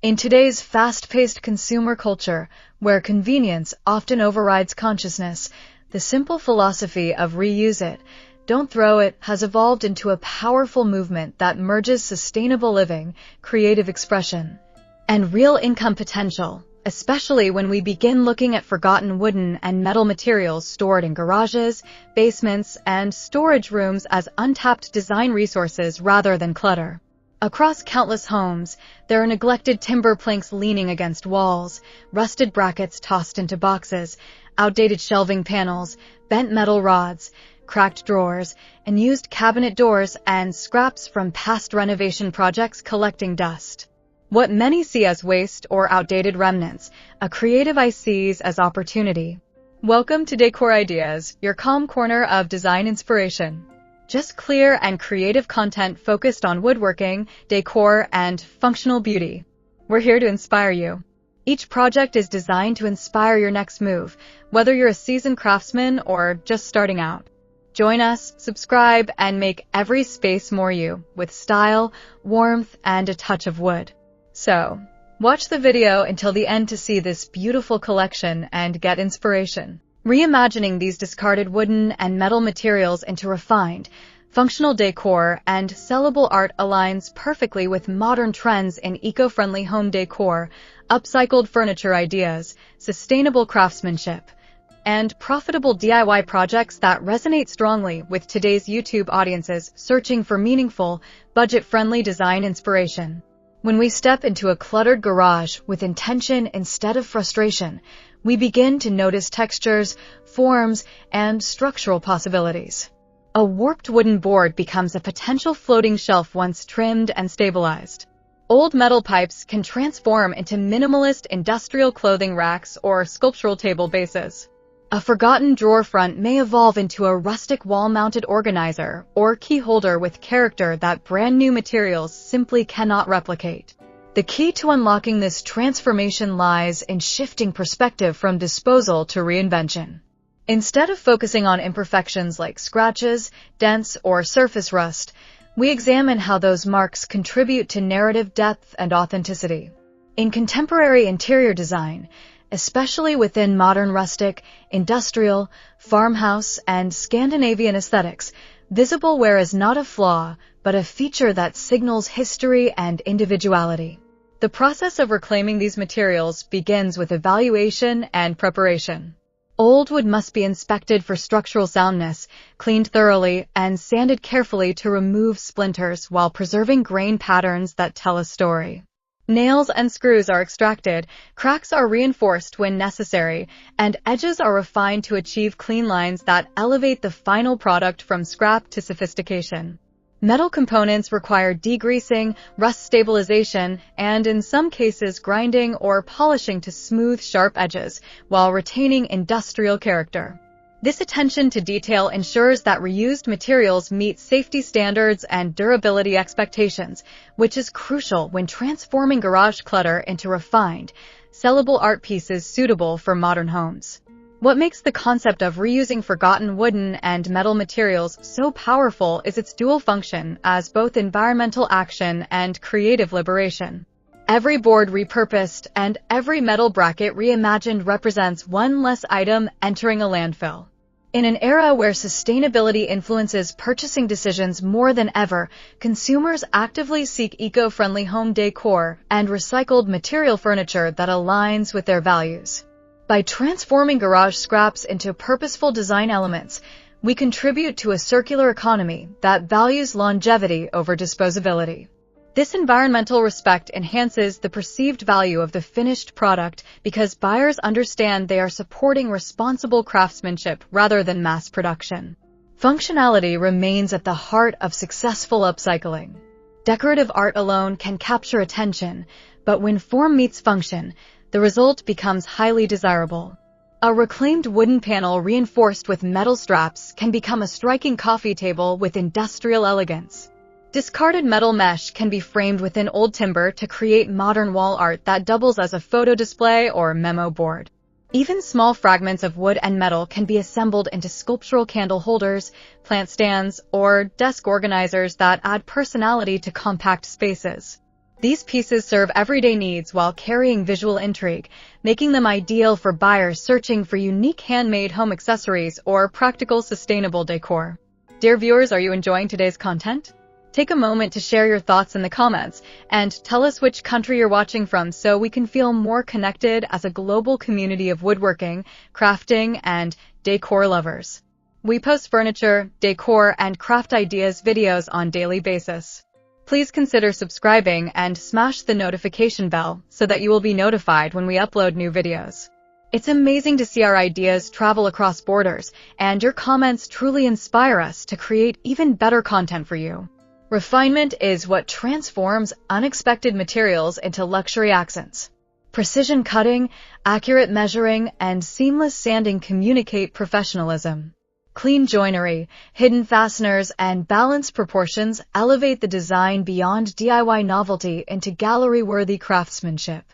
In today's fast-paced consumer culture, where convenience often overrides consciousness, the simple philosophy of reuse it, don't throw it has evolved into a powerful movement that merges sustainable living, creative expression, and real income potential, especially when we begin looking at forgotten wooden and metal materials stored in garages, basements, and storage rooms as untapped design resources rather than clutter. Across countless homes, there are neglected timber planks leaning against walls, rusted brackets tossed into boxes, outdated shelving panels, bent metal rods, cracked drawers, and used cabinet doors and scraps from past renovation projects collecting dust. What many see as waste or outdated remnants, a creative eye sees as opportunity. Welcome to Decor Ideas, your calm corner of design inspiration. Just clear and creative content focused on woodworking, decor, and functional beauty. We're here to inspire you. Each project is designed to inspire your next move, whether you're a seasoned craftsman or just starting out. Join us, subscribe, and make every space more you, with style, warmth, and a touch of wood. So, watch the video until the end to see this beautiful collection and get inspiration. Reimagining these discarded wooden and metal materials into refined, functional decor and sellable art aligns perfectly with modern trends in eco-friendly home decor, upcycled furniture ideas, sustainable craftsmanship, and profitable DIY projects that resonate strongly with today's YouTube audiences searching for meaningful, budget-friendly design inspiration. When we step into a cluttered garage with intention instead of frustration, we begin to notice textures, forms, and structural possibilities. A warped wooden board becomes a potential floating shelf once trimmed and stabilized. Old metal pipes can transform into minimalist industrial clothing racks or sculptural table bases. A forgotten drawer front may evolve into a rustic wall-mounted organizer or key holder with character that brand-new materials simply cannot replicate. The key to unlocking this transformation lies in shifting perspective from disposal to reinvention. Instead of focusing on imperfections like scratches, dents, or surface rust, we examine how those marks contribute to narrative depth and authenticity. In contemporary interior design, especially within modern rustic, industrial, farmhouse, and Scandinavian aesthetics, visible wear is not a flaw, but a feature that signals history and individuality. The process of reclaiming these materials begins with evaluation and preparation. Old wood must be inspected for structural soundness, cleaned thoroughly, and sanded carefully to remove splinters while preserving grain patterns that tell a story. Nails and screws are extracted, cracks are reinforced when necessary, and edges are refined to achieve clean lines that elevate the final product from scrap to sophistication. Metal components require degreasing, rust stabilization, and in some cases grinding or polishing to smooth sharp edges, while retaining industrial character. This attention to detail ensures that reused materials meet safety standards and durability expectations, which is crucial when transforming garage clutter into refined, sellable art pieces suitable for modern homes. What makes the concept of reusing forgotten wooden and metal materials so powerful is its dual function as both environmental action and creative liberation. Every board repurposed and every metal bracket reimagined represents one less item entering a landfill. In an era where sustainability influences purchasing decisions more than ever, consumers actively seek eco-friendly home decor and recycled material furniture that aligns with their values. By transforming garage scraps into purposeful design elements, we contribute to a circular economy that values longevity over disposability. This environmental respect enhances the perceived value of the finished product because buyers understand they are supporting responsible craftsmanship rather than mass production. Functionality remains at the heart of successful upcycling. Decorative art alone can capture attention, but when form meets function, the result becomes highly desirable. A reclaimed wooden panel reinforced with metal straps can become a striking coffee table with industrial elegance. Discarded metal mesh can be framed within old timber to create modern wall art that doubles as a photo display or memo board. Even small fragments of wood and metal can be assembled into sculptural candle holders, plant stands, or desk organizers that add personality to compact spaces. These pieces serve everyday needs while carrying visual intrigue, making them ideal for buyers searching for unique handmade home accessories or practical sustainable decor. Dear viewers, are you enjoying today's content? Take a moment to share your thoughts in the comments and tell us which country you're watching from so we can feel more connected as a global community of woodworking, crafting, and decor lovers. We post furniture, decor, and craft ideas videos on a daily basis. Please consider subscribing and smash the notification bell so that you will be notified when we upload new videos. It's amazing to see our ideas travel across borders, and your comments truly inspire us to create even better content for you. Refinement is what transforms unexpected materials into luxury accents. Precision cutting, accurate measuring, and seamless sanding communicate professionalism. Clean joinery, hidden fasteners, and balanced proportions elevate the design beyond DIY novelty into gallery-worthy craftsmanship.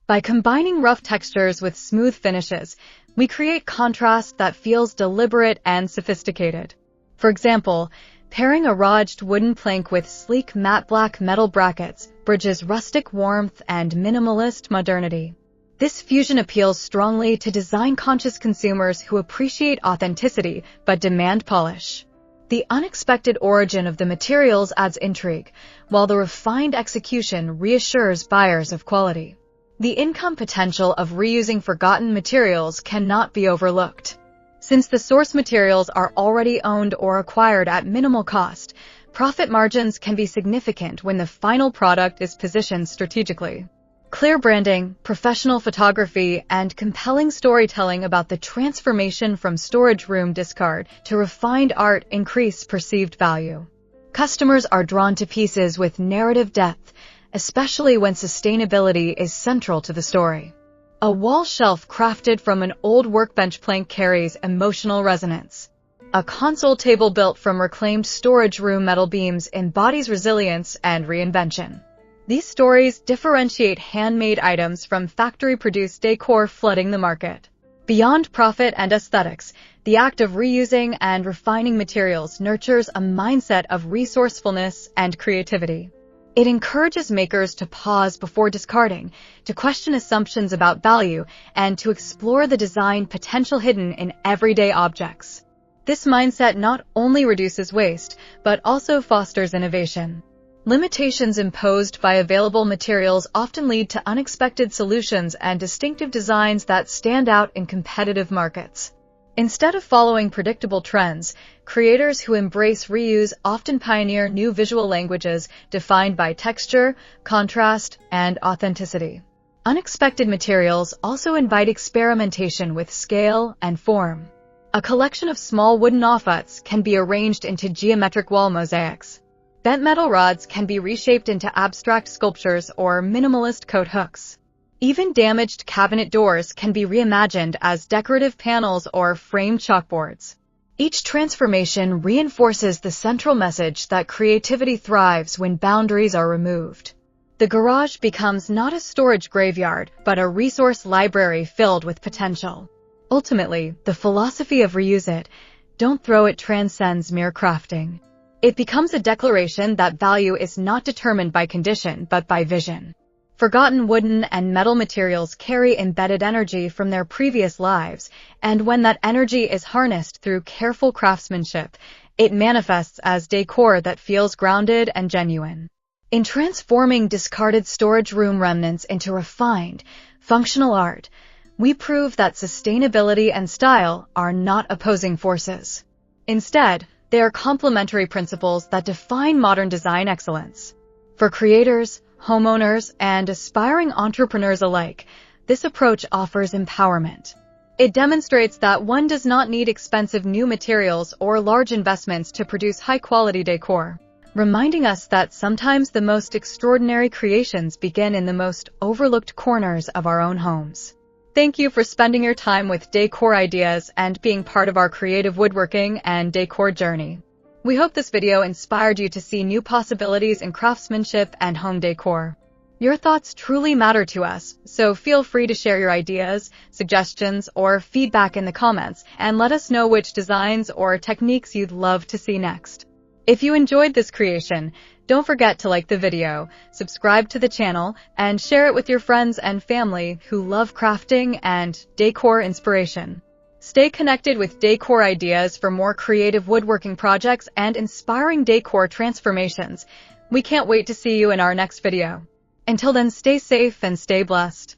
By combining rough textures with smooth finishes, we create contrast that feels deliberate and sophisticated. For example, pairing a rawaged wooden plank with sleek matte black metal brackets bridges rustic warmth and minimalist modernity. This fusion appeals strongly to design-conscious consumers who appreciate authenticity but demand polish. The unexpected origin of the materials adds intrigue, while the refined execution reassures buyers of quality. The income potential of reusing forgotten materials cannot be overlooked. Since the source materials are already owned or acquired at minimal cost, profit margins can be significant when the final product is positioned strategically. Clear branding, professional photography, and compelling storytelling about the transformation from storage room discard to refined art increase perceived value. Customers are drawn to pieces with narrative depth, especially when sustainability is central to the story. A wall shelf crafted from an old workbench plank carries emotional resonance. A console table built from reclaimed storage room metal beams embodies resilience and reinvention. These stories differentiate handmade items from factory-produced decor flooding the market. Beyond profit and aesthetics, the act of reusing and refining materials nurtures a mindset of resourcefulness and creativity. It encourages makers to pause before discarding, to question assumptions about value, and to explore the design potential hidden in everyday objects. This mindset not only reduces waste, but also fosters innovation. Limitations imposed by available materials often lead to unexpected solutions and distinctive designs that stand out in competitive markets. Instead of following predictable trends, creators who embrace reuse often pioneer new visual languages defined by texture, contrast, and authenticity. Unexpected materials also invite experimentation with scale and form. A collection of small wooden offcuts can be arranged into geometric wall mosaics. Bent metal rods can be reshaped into abstract sculptures or minimalist coat hooks. Even damaged cabinet doors can be reimagined as decorative panels or framed chalkboards. Each transformation reinforces the central message that creativity thrives when boundaries are removed. The garage becomes not a storage graveyard, but a resource library filled with potential. Ultimately, the philosophy of reuse it, don't throw it transcends mere crafting. It becomes a declaration that value is not determined by condition but by vision. Forgotten wooden and metal materials carry embedded energy from their previous lives, and when that energy is harnessed through careful craftsmanship, it manifests as decor that feels grounded and genuine. In transforming discarded storage room remnants into refined, functional art, we prove that sustainability and style are not opposing forces. Instead, they are complementary principles that define modern design excellence. For creators, homeowners, and aspiring entrepreneurs alike, this approach offers empowerment. It demonstrates that one does not need expensive new materials or large investments to produce high-quality decor, reminding us that sometimes the most extraordinary creations begin in the most overlooked corners of our own homes. Thank you for spending your time with Decor Ideas and being part of our creative woodworking and decor journey. We hope this video inspired you to see new possibilities in craftsmanship and home decor. Your thoughts truly matter to us, so feel free to share your ideas, suggestions, or feedback in the comments and let us know which designs or techniques you'd love to see next. If you enjoyed this creation, Don't forget to like the video, subscribe to the channel, and share it with your friends and family who love crafting and decor inspiration. Stay connected with Decor Ideas for more creative woodworking projects and inspiring decor transformations. We can't wait to see you in our next video. Until then, stay safe and stay blessed.